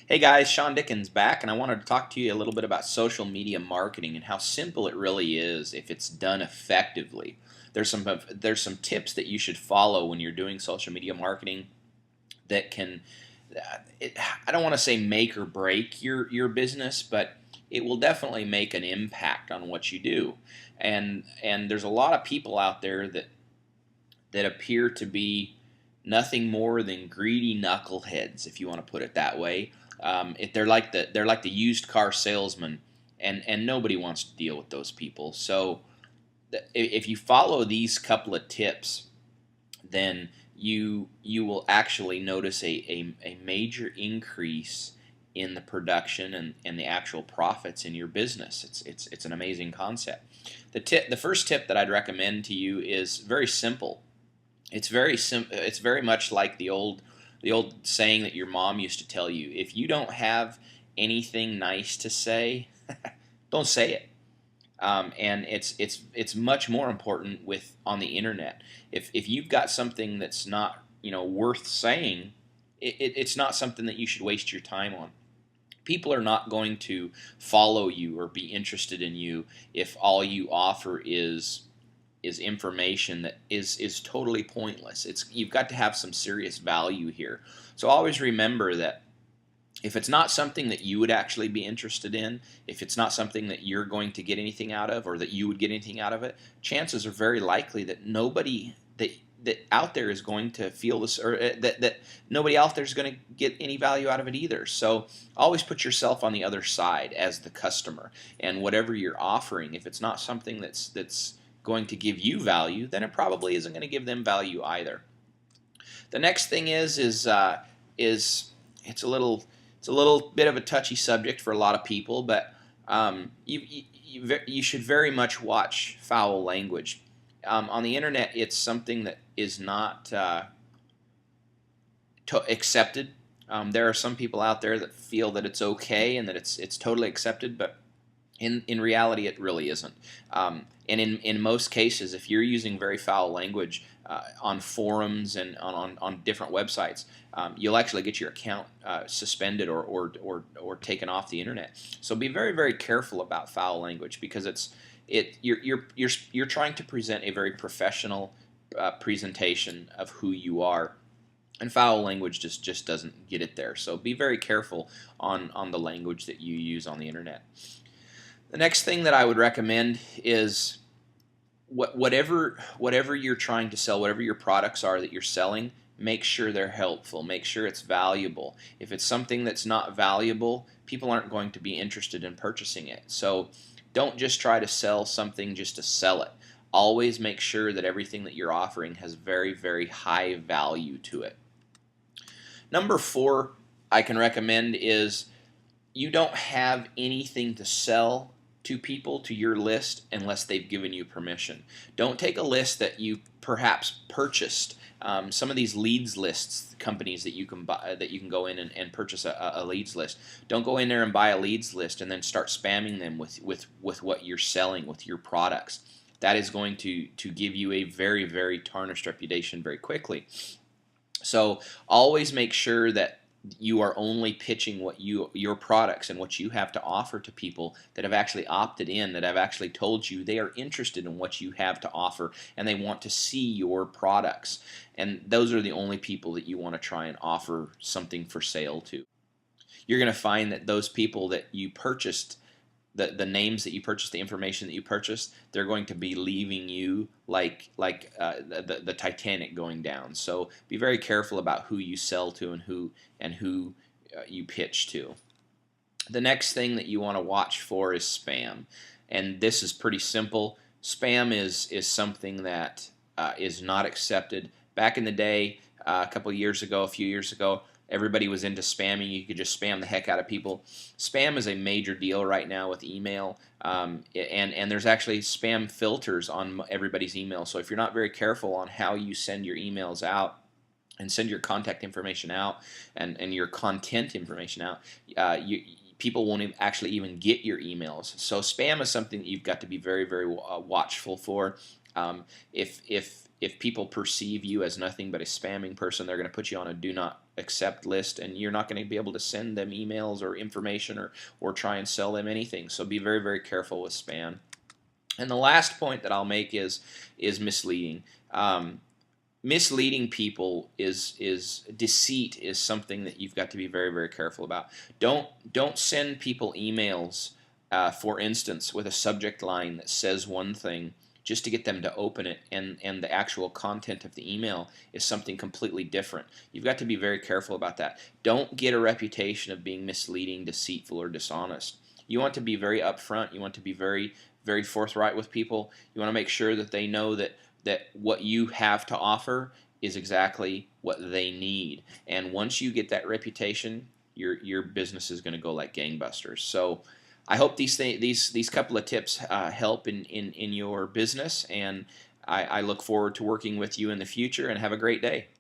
Hey guys, Sean Dickens back, and I wanted to talk to you a little bit about social media marketing and how simple it really is if it's done effectively. There's some tips that you should follow when you're doing social media marketing that can I don't want to say make or break your business, but it will definitely make an impact on what you do. And there's a lot of people out there that appear to be nothing more than greedy knuckleheads, if you want to put it that way. If they're like the used car salesman, and nobody wants to deal with those people. So if you follow these couple of tips, then you will actually notice a major increase in the production and the actual profits in your business. It's an amazing concept. The first tip that I'd recommend to you is very simple. It's very much like the old saying that your mom used to tell you. If you don't have anything nice to say, don't say it. And it's much more important with on the internet. If you've got something that's not worth saying, it's not something that you should waste your time on. People are not going to follow you or be interested in you if all you offer is information that is totally pointless. You've got to have some serious value here. So always remember that if it's not something that you would actually be interested in, if it's not something that you're going to get anything out of or that you would get anything out of it, chances are very likely that nobody that out there is going to feel this, or that nobody out there is going to get any value out of it either. So always put yourself on the other side as the customer, and whatever you're offering, if it's not something that's going to give you value, then it probably isn't going to give them value either. The next thing is it's a little bit of a touchy subject for a lot of people, but you should very much watch foul language. On the internet, it's something that is not accepted. There are some people out there that feel that it's okay and that it's totally accepted, but in reality, it really isn't. And in most cases, if you're using very foul language on forums and on different websites, you'll actually get your account suspended or taken off the internet. So be very, very careful about foul language, because you're trying to present a very professional presentation of who you are. And foul language just doesn't get it there. So be very careful on the language that you use on the internet. The next thing that I would recommend is whatever you're trying to sell, whatever your products are that you're selling, make sure they're helpful. Make sure it's valuable. If it's something that's not valuable, people aren't going to be interested in purchasing it. So don't just try to sell something just to sell it. Always make sure that everything that you're offering has very, very high value to it. Number 4 I can recommend is you don't have anything to sell to people, to your list, unless they've given you permission. Don't take a list that you perhaps purchased. Some of these leads lists, companies that you can buy, that you can go in and purchase a leads list. Don't go in there and buy a leads list and then start spamming them with what you're selling, with your products. That is going to give you a very, very tarnished reputation very quickly. So always make sure that you are only pitching your products and what you have to offer to people that have actually opted in, that have actually told you they are interested in what you have to offer and they want to see your products. And those are the only people that you want to try and offer something for sale to. You're going to find that those people that you purchased, the names that you purchased, the information that you purchased, they're going to be leaving you like the Titanic going down. So be very careful about who you sell to and who you pitch to. The next thing that you want to watch for is spam, and this is pretty simple. Spam is something that is not accepted. Back in the day, a few years ago, everybody was into spamming. You could just spam the heck out of people. Spam is a major deal right now with email, and there's actually spam filters on everybody's email. So if you're not very careful on how you send your emails out and send your contact information out and your content information out, people won't actually even get your emails. So spam is something that you've got to be very, very watchful for. If people perceive you as nothing but a spamming person, they're going to put you on a accept list, and you're not going to be able to send them emails or information or try and sell them anything. So be very, very careful with spam. And the last point that I'll make is misleading. Misleading people is deceit is something that you've got to be very, very careful about. Don't send people emails, for instance, with a subject line that says one thing just to get them to open it, and the actual content of the email is something completely different. You've got to be very careful about that. Don't get a reputation of being misleading, deceitful, or dishonest. You want to be very upfront. You want to be very, very forthright with people. You want to make sure that they know that what you have to offer is exactly what they need. And once you get that reputation, your business is going to go like gangbusters. So I hope these couple of tips help in your business, and I look forward to working with you in the future. And have a great day.